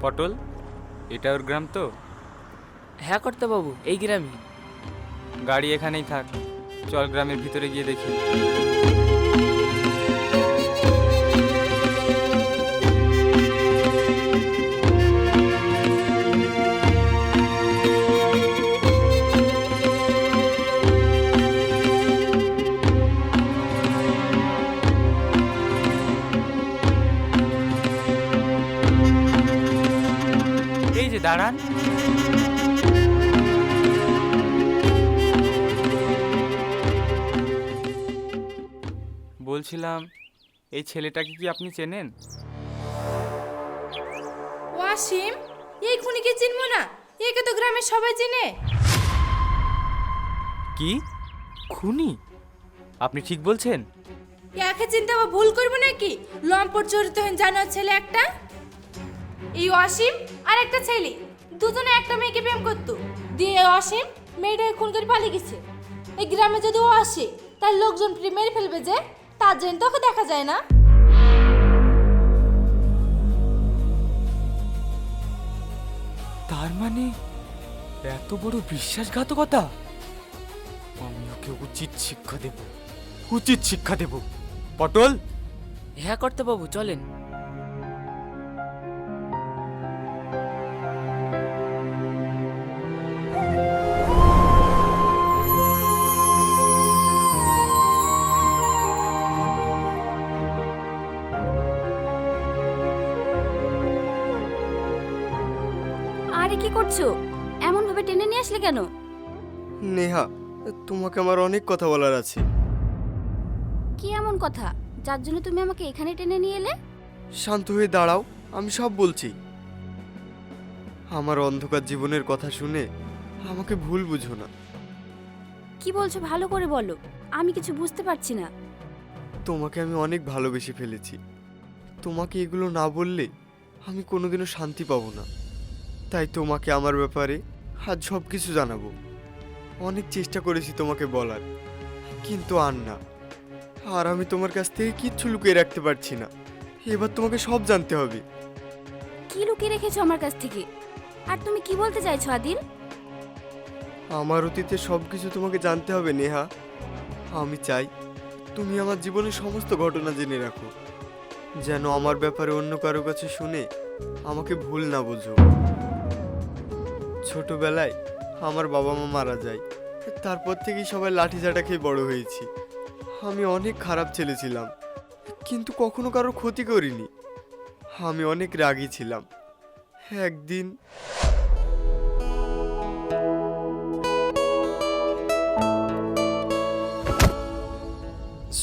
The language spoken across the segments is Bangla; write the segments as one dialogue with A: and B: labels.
A: পটল, এটা ওর গ্রাম তো?
B: হ্যাঁ কর্তাবাবু, এই গ্রামে।
A: গাড়ি এখানেই থাক, চল গ্রামের ভিতরে গিয়ে দেখি। এই যে দাঁড়ান। বলছিলাম, এই ছেলেটাকে কি আপনি চেনেন?
C: ওয়াসিম, এই খুনিকে চিনবো না? একে তো গ্রামের সবাই চিনে।
A: কি খুনি? আপনি ঠিক বলছেন?
C: একে চিনতে আবার ভুল করবো নাকি? লম্পট চরিত্র হন জানোয়ার ছেলে একটা। এই ওয়াসিম আর একটা ছেলে, দুজনে একটা মেয়েকে প্রেম করতো। দিয়ে ওয়াসিম মেয়েটাকে খুন করে পালিয়ে গেছে। এই গ্রামে যদি ও আসে, তার লোকজন মেরে ফেলবে যে, তার জন্য তোকে দেখা যায় না।
A: তার মানে এত বড় বিশ্বাসঘাতকতা! আমি ওকে উচিত শিক্ষা দেব, উচিত শিক্ষা দেব। পটল,
B: হ্যাঁ কর্তাবাবু, চলেন।
D: আরে কি করছো? এমন ভাবে টেনে নিয়ে আসলে কেন?
E: নেহা, তোমাকে আমার অনেক কথা বলার আছে।
D: কি এমন কথা যার জন্য তুমি আমাকে এখানে টেনে নিয়ে এলে?
E: শান্ত হয়ে দাঁড়াও, আমি সব বলছি। আমার অন্ধকার জীবনের কথা শুনে আমাকে ভুল বুঝো না।
D: কি বলছো ভালো করে বলো, আমি কিছু বুঝতে পারছি না।
E: তোমাকে আমি অনেক ভালোবেসে ফেলেছি। তোমাকে এগুলো না বললে আমি কোনোদিনও শান্তি পাবো না। তাই তোমাকে আমার ব্যাপারে আজ সব কিছু জানাবো। অনেক চেষ্টা করেছি তোমাকে বলার, কিন্তু আর না। আর আমি তোমার কাছ থেকে কিচ্ছু লুকিয়ে রাখতে পারছি না। এবার তোমাকে সব জানতে হবে।
D: কি লুকিয়ে রেখেছো আমার কাছ থেকে? আর তুমি কি বলতে চাইছো আদিল?
E: আমার অতীতে সব কিছু তোমাকে জানতে হবে নেহা। আমি চাই তুমি আমার জীবনের সমস্ত ঘটনা জেনে রাখো, যেন আমার ব্যাপারে অন্য কারো কাছে শুনে আমাকে ভুল না বোঝো। ছোটবেলায় আমার বাবা মা মারা যায়, তারপর থেকেই সবাই লাঠিচাটা খেয়ে বড় হয়েছি। আমি অনেক খারাপ ছেলে ছিলাম, কিন্তু কখনো কারোর ক্ষতি করিনি। আমি অনেক রাগী ছিলাম। একদিন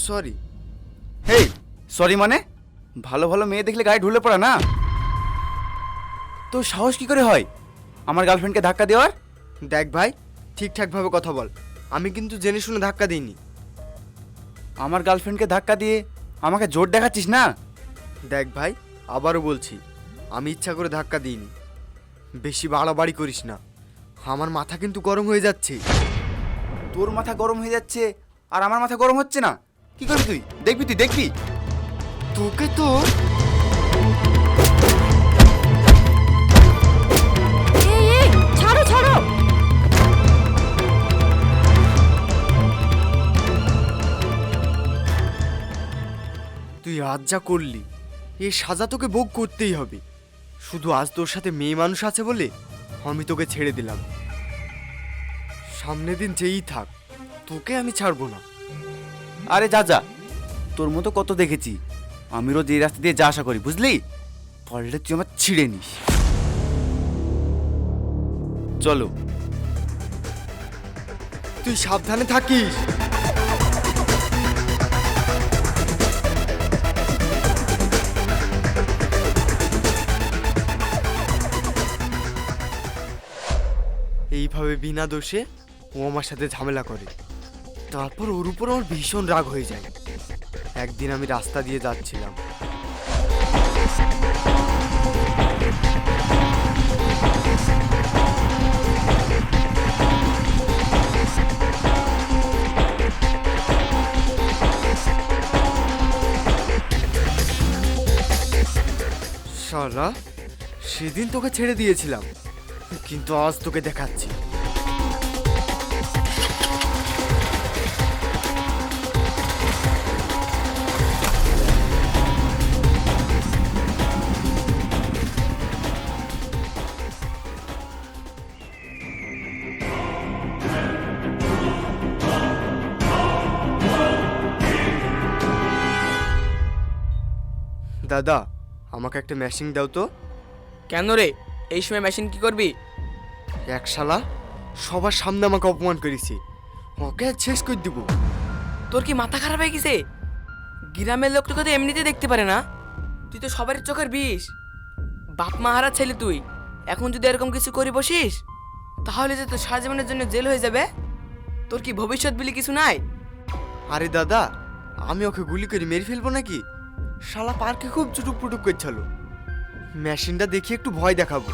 E: সরি।
F: হেই, সরি মানে? ভালো ভালো মেয়ে দেখলে গায়ে ঢুলে পড়া না? তো সাহস কি করে হয় আমার গার্লফ্রেন্ডকে ধাক্কা দেওয়ার?
E: দেখ ভাই, ঠিকঠাকভাবে কথা বল। আমি কিন্তু জেনে শুনে ধাক্কা দিইনি।
F: আমার গার্লফ্রেন্ডকে ধাক্কা দিয়ে আমাকে জোর দেখাচ্ছিস না?
E: দেখ ভাই, আবারও বলছি, আমি ইচ্ছা করে ধাক্কা দিইনি। বেশি বাড়াবাড়ি করিস না, আমার মাথা কিন্তু গরম হয়ে যাচ্ছে।
F: তোর মাথা গরম হয়ে যাচ্ছে আর আমার মাথা গরম হচ্ছে না? কি করবি তুই? দেখবি, তুই দেখবি।
E: তোকে তো
D: এই এই, ছাড়ো ছাড়ো।
E: তুই আজ যা করলি, এই সাজা তোকে ভোগ করতেই হবে। শুধু আজ তোর সাথে মেয়ে মানুষ আছে বলে আমি তোকে ছেড়ে দিলাম। সামনের দিন যেই থাক, তোকে আমি ছাড়বো না।
F: আরে যা যা, তোর মতো কত দেখেছি। আমি রোজ এই রাস্তা দিয়ে যা আশা করি, বুঝলি? পারলে তুই আমার ছিঁড়ে নিস। চলো।
E: তুই সাবধানে থাকিস। এইভাবে বিনা দোষে ও আমার সাথে ঝামেলা করে, তারপর ওর উপর আমার ভীষণ রাগ হয়ে যায়। একদিন আমি রাস্তা দিয়ে যাচ্ছিলাম, শালা সেদিন তোকে ছেড়ে দিয়েছিলাম, কিন্তু আজ তোকে দেখাচ্ছি। দাদা, আমাকে একটা মেশিন দাও তো।
B: কেন রে, এই সময় মেশিন কি করবি?
E: এক শালা সবার সামনে আমাকে অপমান করেছে, ওকে আজ শেষ করে দিব।
B: তোর কি মাথা খারাপ হয়ে গেছে? গ্রামের লোক তোকে তো এমনিতেই দেখতে পারে না, তুই তো সবার চোখের বিষ। বাপ মা হারা ছেলে তুই, এখন যদি এরকম কিছু করে বসিস তাহলে যে তোর সারা জীবনের জন্য জেল হয়ে যাবে। তোর কি ভবিষ্যৎ বলে কিছু নাই?
E: আরে দাদা, আমি ওকে গুলি করে মেরে ফেলবো নাকি? শালা পার্কে খুব চুটুক পুটুক করছিল, মেশিনটা দেখি একটু ভয় দেখাবো।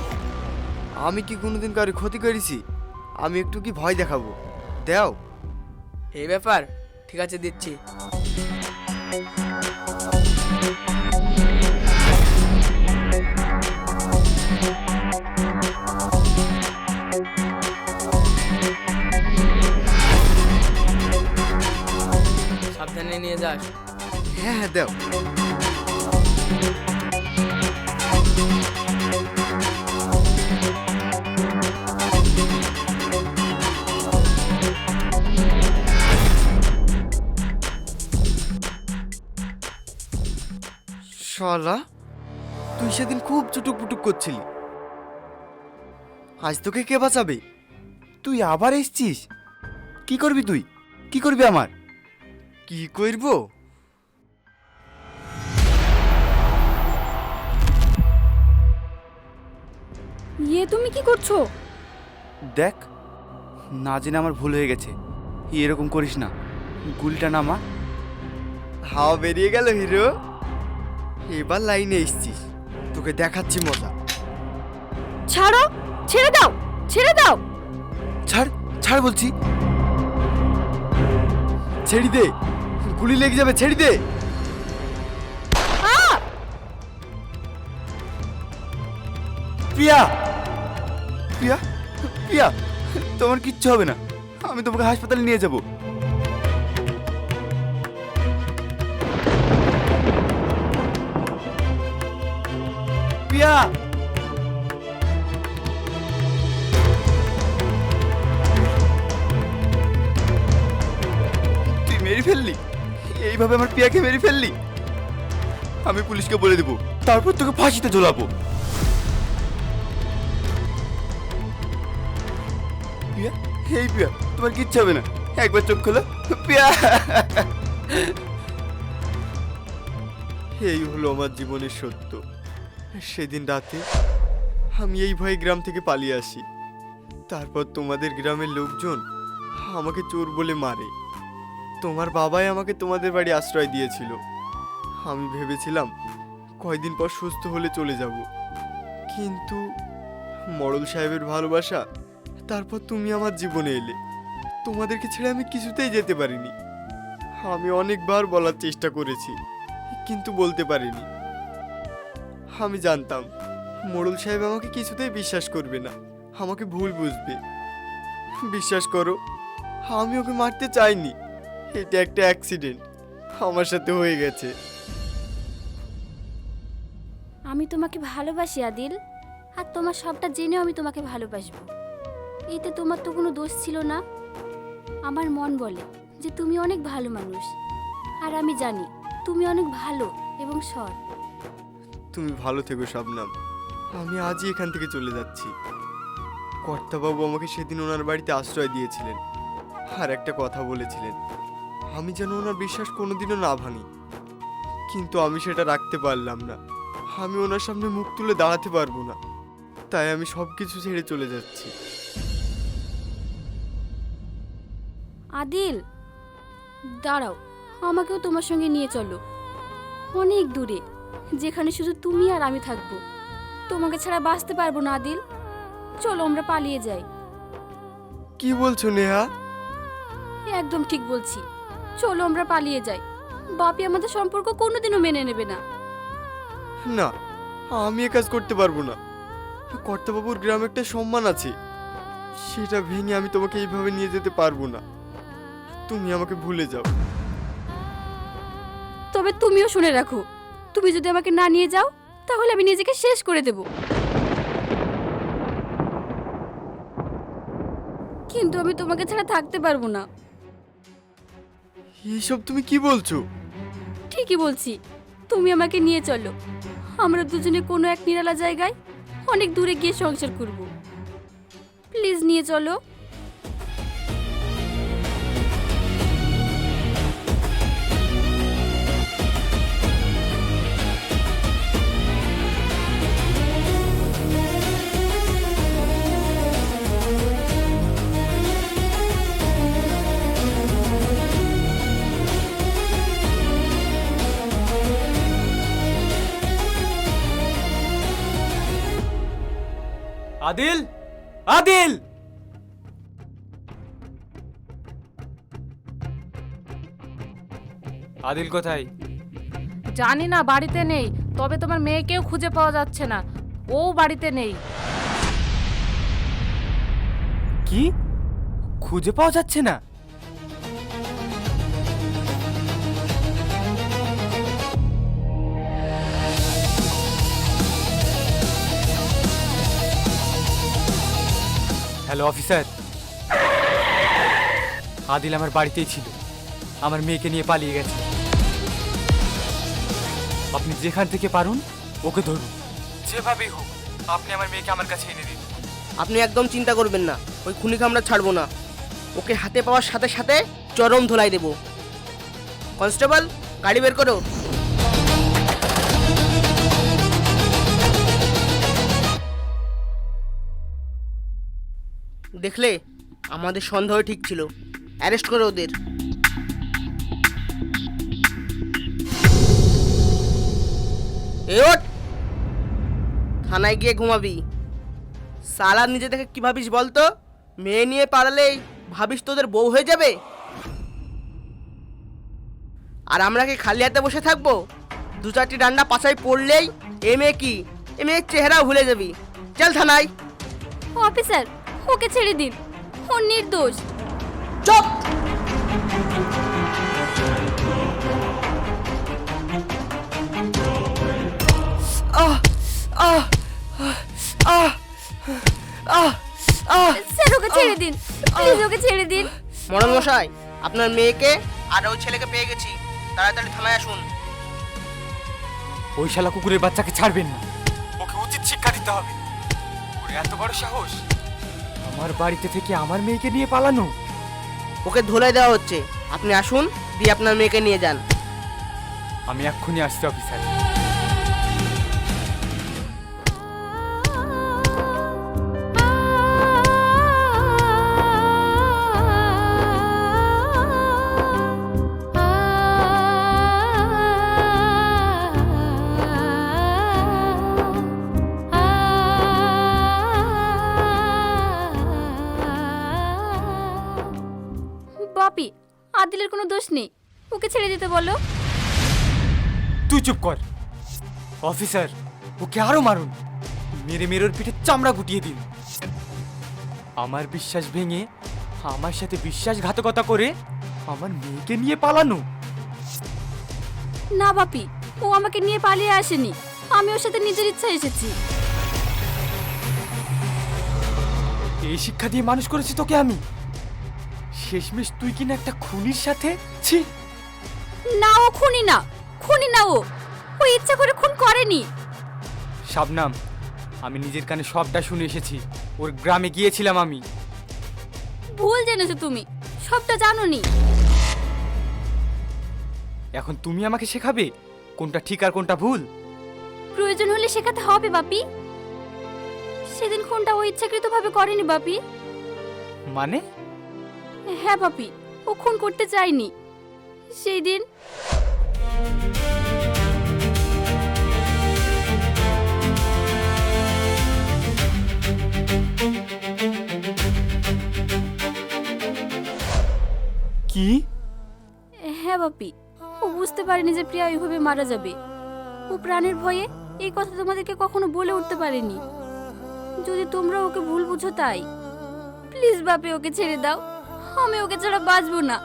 E: আমি কি কোনোদিন কারো ক্ষতি করেছি? আমি একটু কি ভয় দেখাবো? দাও।
B: এই ব্যাপার, ঠিক আছে দিচ্ছি। সাবধানে নিয়ে যাস।
E: হ্যাঁ হ্যাঁ দাও। শালা, তুই সেদিন খুব চুটুক পুটুক করছিলি, আজ তোকে কে বাঁচাবে?
F: তুই আবার এসছিস? কি করবি তুই? কি করবি আমার?
E: কি করব?
D: ইয়ে তুমি কি করছো?
F: দেখ, না জেনে আমার ভুল হয়ে গেছে, এরকম করিস না। গুলিটা নামা।
E: হাওয়া বেরিয়ে গেল হিরো, এবার লাইনে এসছিস, তোকে দেখাচ্ছি মজা।
D: ছাড়ো, ছেড়ে দাও, ছেড়ে দাও।
F: ছাড়, ছাড় বলছি।
E: ছেড়ে দে, গুলি লেগে যাবে, ছেড়ে দে।
F: প্রিয়া, প্রিয়া, প্রিয়া, তোমার কিচ্ছু হবে না, আমি তোমাকে হাসপাতালে নিয়ে যাব। প্রিয়া, তুই মেরে ফেললি, এইভাবে আমার প্রিয়াকে মেরে ফেললি। আমি পুলিশকে বলে দেবো, তারপর তোকে ফাঁসিতে ঝোলাবো। প্রিয়া, এই প্রিয়া, তোমার কিচ্ছু হবে না, একবার চোখ খোলো। প্রিয়া,
E: এই হলো আমার জীবনের সত্য। সেদিন রাতে আমি এই ভয়ে গ্রাম থেকে পালিয়ে আসি, তারপর তোমাদের গ্রামের লোকজন আমাকে চোর বলে মারে। তোমার বাবাই আমাকে তোমাদের বাড়ি আশ্রয় দিয়েছিল। আমি ভেবেছিলাম কয়দিন পর সুস্থ হলে চলে যাব, কিন্তু মড়ল সাহেবের ভালোবাসা, তারপর তুমি আমার জীবনে এলে। তোমাদেরকে ছেড়ে আমি কিছুতেই যেতে পারিনি। আমি অনেকবার বলার চেষ্টা করেছি, কিন্তু বলতে পারিনি। আমি জানতাম মোড়ল সাহেব আমাকে কিছুতেই বিশ্বাস করবে না, আমাকে ভুল বুঝবে। বিশ্বাস করো, আমি ওকে মারতে চাইনি, এটা একটা অ্যাক্সিডেন্ট, আমার সাথে হয়ে গেছে।
D: আমি তোমাকে ভালোবাসি আদিল, আর তোমার সবটা জেনেও আমি তোমাকে ভালোবাসবো। এতে তোমার তো কোনো দোষ ছিল না। আমার মন বলে যে তুমি অনেক ভালো মানুষ, আর আমি জানি তুমি অনেক ভালো এবং সৎ।
E: তুমি ভালো থেকো শবনম, আমি আজই এখান থেকে চলে যাচ্ছি। কর্তাবাবু আমাকে সেদিন ওনার বাড়িতে আশ্রয় দিয়েছিলেন, আর একটা কথা বলেছিলেন, আমি যেন ওনার বিশ্বাস কোনোদিনও না ভাঙি। কিন্তু আমি সেটা রাখতে পারলাম না। আমি ওনার সামনে মুখ তুলে দাঁড়াতে পারবো না, তাই আমি সব কিছু ছেড়ে চলে যাচ্ছি।
D: আদিল, দাঁড়াও, আমাকেও তোমার সঙ্গে নিয়ে চলো অনেক দূরে, যেখানে শুধু তুমি আর আমি থাকবো। তোমাকে ছাড়া বাঁচতে পারবো না আদিল, চলো আমরা পালিয়ে যাই।
E: কি বলছো নেহা?
D: একদম ঠিক বলছি, চলো আমরা পালিয়ে যাই। বাপি আমাদের সম্পর্ক কোনোদিনও মেনে নেবে না।
E: না, আমি এ কাজ করতে পারবো না। কর্তাবাবুর গ্রামে একটা সম্মান আছে, সেটা ভেঙে আমি তোমাকে এইভাবে নিয়ে যেতে পারবো না। তুমি আমাকে ভুলে যাও।
D: তবে তুমিও শুনে রাখো, তুমি যদি আমাকে না নিয়ে যাও তাহলে আমি নিজেকে শেষ করে দেব। কিন্তু আমি তোমাকে ছাড়া থাকতে পারবো না।
E: এইসব তুমি কি বলছো?
D: ঠিকই বলছি, তুমি আমাকে নিয়ে চলো। আমরা দুজনে কোনো এক নিরালা জায়গায় অনেক দূরে গিয়ে সংসার করব। প্লিজ নিয়ে চলো।
A: আদিল, আদিল! আদিল কোথায়?
G: জানি না, বাড়িতে নেই। তবে তোমার মেয়েকেও খুঁজে পাওয়া যাচ্ছে না, ও বাড়িতে নেই।
A: কি? খুঁজে পাওয়া যাচ্ছে না? হ্যালো অফিসার, আদিল আমার বাড়িতেই ছিল, আমার মেয়েকে নিয়ে পালিয়ে গেছে। আপনি যেখান থেকে পারুন ওকে ধরুন, যেভাবেই হোক আপনি আমার মেয়েকে আমার কাছে এনে দিন।
B: আপনি একদম চিন্তা করবেন না, ওই খুনিকে আমরা ছাড়বো না। ওকে হাতে পাওয়ার সাথে সাথে চরম ধোলাই দেব। কনস্টেবল, গাড়ি বের করো। দেখলে, আমাদের সন্দেহ ঠিক ছিল। অ্যারেস্ট করো ওদের। এই ওঠ, থানায় গিয়ে ঘুমাবি। সালা নিজে দেখে কি ভাবিস বলতো? মেয়ে নিয়ে পালালেই ভাবিস তোদের বউ হয়ে যাবে? আর আমরা কি খালি হাতে বসে থাকবো? দু চারটি ডান্ডা পাছায় পড়লেই এ মেয়ে কি, এ মেয়ের চেহারাও ভুলে যাবি। চল থানায়।
D: অফিসার, ওকে ছেড়ে দিন, ও নির্দোষ।
B: চুপ! আহ আহ আহ আহ আহ
D: স্যার, ওকে ছেড়ে দিন, প্লিজ ওকে ছেড়ে দিন।
B: মরণ মশাই, আপনার মেয়েকে আর ওই ছেলেকে পেয়ে গেছি। তাড়াতাড়ি থানায় আসুন।
A: ওই শালা কুকুরের বাচ্চাকে ছাড়বেন না, ওকে উচিত শিক্ষা দিতে হবে। ওর এত বড় সাহস, আমার বাড়িতে থেকে আমার মেয়েকে নিয়ে পালানো।
B: ওকে ধুলাই দেওয়া হচ্ছে। আপনি আসুন, দিয়ে আপনার মেয়েকে নিয়ে যান।
A: আমি এক্ষুনি আসছি অফিসার।
D: বাপি, আদিলের কোনো দোষ নেই, ওকে ছেড়ে দিতে বলো।
A: তুই চুপ কর। অফিসার, ওকে আরো মারুন, মেরে মেরে ওর পিঠে চামড়া গুটিয়ে দিন। আমার বিশ্বাস ভেঙে আমার সাথে বিশ্বাসঘাতকতা করে আমার মেয়েকে নিয়ে পালানো।
D: না বাপি, ও আমাকে নিয়ে পালিয়ে আসেনি, আমি ওর সাথে নিজের ইচ্ছা এসেছি।
A: এই শিক্ষা দিয়ে মানুষ করেছি তোকে আমি, শেষমেশ তুই কিনা একটা খুনির সাথে। ছি!
D: না, ও খুনি না, খুনি না, ও ইচ্ছা করে খুন করেনি।
A: শাবনাম, আমি নিজের কানে সবটা শুনে এসেছি। ওর গ্রামে গিয়েছিলাম আমি।
D: ভুল জেনেছো তুমি, সবটা জানোনি।
A: এখন তুমি আমাকে শেখাবে কোনটা ঠিক আর কোনটা ভুল?
D: প্রয়োজন হলে শেখাতে হবে বাপি। সেদিন খুনটা ও ইচ্ছাকৃতভাবে করেনি বাপি।
A: মানে?
D: হ্যাঁ বাপি, ও খুন করতে চায়নি। সেই দিন
A: কি?
D: হ্যাঁ বাপি, ও বুঝতে পারেনি যে প্রিয়া এইভাবে মারা যাবে। ও প্রাণের ভয়ে এই কথা তোমাদেরকে কখনো বলে উঠতে পারেনি। যদি তোমরা ওকে ভুল বুঝো তাই। প্লিজ বাপি, ওকে ছেড়ে দাও। আমি ওকে ছাড়া বাঁচবো না।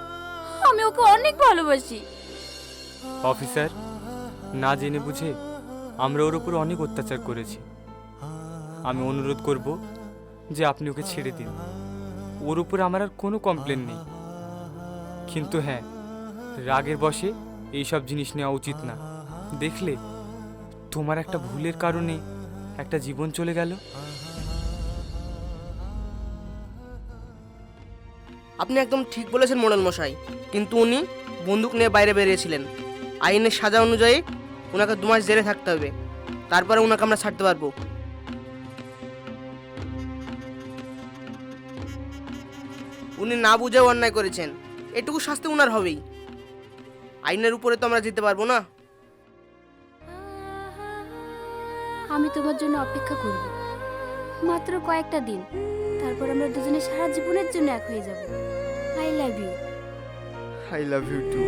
D: আমি ওকে অনেক ভালোবাসি।
A: অফিসার, না জেনে বুঝে আমরা ওর উপর অনেক অত্যাচার করেছি। আমি অনুরোধ করব যে আপনি ওকে ছেড়ে দিন। ওর উপর আমার আর কোনো কমপ্লেন নেই, কিন্তু হ্যাঁ, রাগের বশে এইসব জিনিস নেওয়া উচিত না। দেখলে তোমার একটা ভুলের কারণে একটা জীবন চলে গেল।
B: আপনি একদম ঠিক বলেছেন মোড়ল মশাই, কিন্তু উনি বন্দুক নিয়ে বাইরে বেরিয়েছিলেন। আইনের সাজা অনুযায়ী ওনাকে 2 মাস জেলে থাকতে হবে, তারপরে ওনাকে আমরা ছাড়তে পারবো। উনি না বুঝেও অন্যায় করেছেন, এটুকু শাস্তি ওনার হবেই। আইনের উপরে তো আমরা যেতে পারবো না।
D: আমি তোমার জন্য অপেক্ষা করব, মাত্র কয়েকটা দিন। তারপর আমরা দুজনে সারা জীবনের জন্য এক হয়ে যাব। I love you.
E: I love you two.